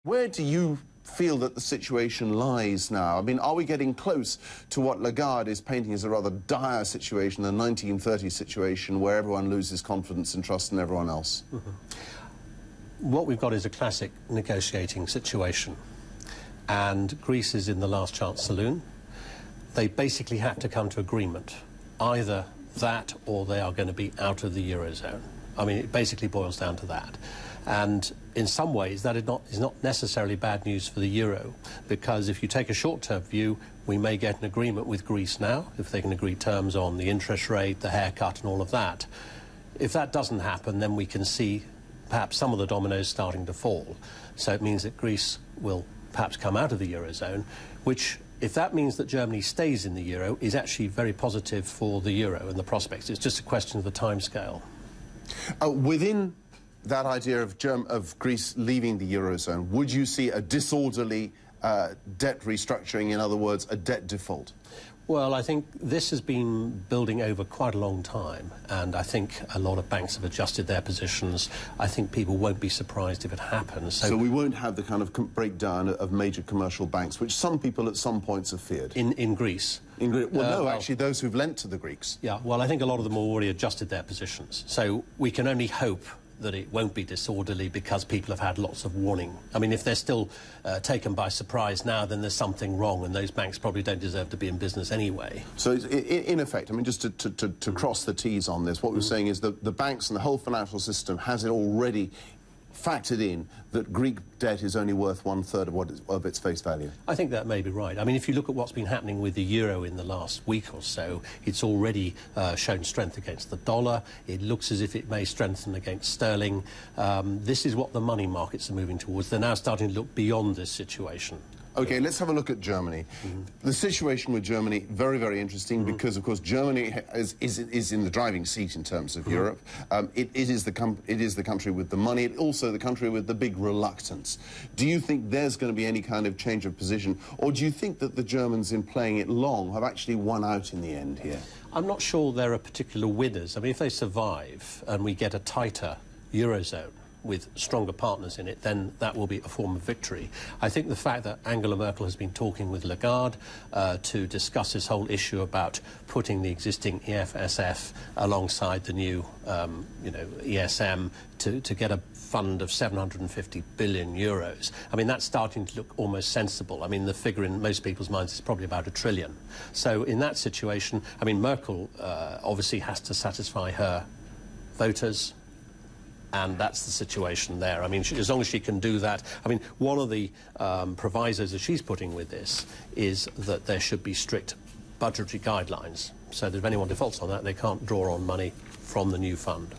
Where do you feel that the situation lies now? I mean, are we getting close to what Lagarde is painting as a rather dire situation, the 1930s situation, where everyone loses confidence and trust in everyone else? What we've got is a classic negotiating situation, and Greece is in the last chance saloon. They basically have to come to agreement, either that or they are going to be out of the eurozone. I mean, it basically boils down to that. And in some ways, that is not necessarily bad news for the euro, because if you take a short-term view, we may get an agreement with Greece now, if they can agree terms on the interest rate, the haircut and all of that. If that doesn't happen, then we can see perhaps some of the dominoes starting to fall. So it means that Greece will perhaps come out of the eurozone, which, if that means that Germany stays in the euro, is actually very positive for the euro and the prospects. It's just a question of the timescale. Within that idea of Greece leaving the eurozone, would you see a disorderly debt restructuring, in other words, a debt default? Well, I think this has been building over quite a long time, and I think a lot of banks have adjusted their positions. I think people won't be surprised if it happens. So we won't have the kind of breakdown of major commercial banks, which some people at some points have feared. In Greece? In Greece? Well, no, actually, those who've lent to the Greeks. Yeah, well, I think a lot of them have already adjusted their positions. So we can only hope that it won't be disorderly, because people have had lots of warning. I mean, if they're still taken by surprise now, then there's something wrong, and those banks probably don't deserve to be in business anyway. So in effect, I mean, just to cross the T's on this, what we're saying is that the banks and the whole financial system has it already factored in that Greek debt is only worth 1/3 of its face value. I think that may be right. I mean, if you look at what's been happening with the euro in the last week or so, it's already shown strength against the dollar. It looks as if it may strengthen against sterling. This is what the money markets are moving towards. They're now starting to look beyond this situation. OK, let's have a look at Germany. The situation with Germany, very, very interesting, because, of course, Germany is in the driving seat in terms of Europe. It is the country with the money, also the country with the big reluctance. Do you think there's going to be any kind of change of position, or do you think that the Germans, in playing it long, have actually won out in the end here? I'm not sure there are particular winners. I mean, if they survive and we get a tighter eurozone with stronger partners in it, then that will be a form of victory. I think the fact that Angela Merkel has been talking with Lagarde to discuss this whole issue about putting the existing EFSF alongside the new, ESM to get a fund of 750 billion euros. I mean, that's starting to look almost sensible. I mean, the figure in most people's minds is probably about $1 trillion. So in that situation, I mean, Merkel obviously has to satisfy her voters, and that's the situation there. I mean, as long as she can do that. I mean, one of the provisos that she's putting with this is that there should be strict budgetary guidelines, so that if anyone defaults on that, they can't draw on money from the new fund.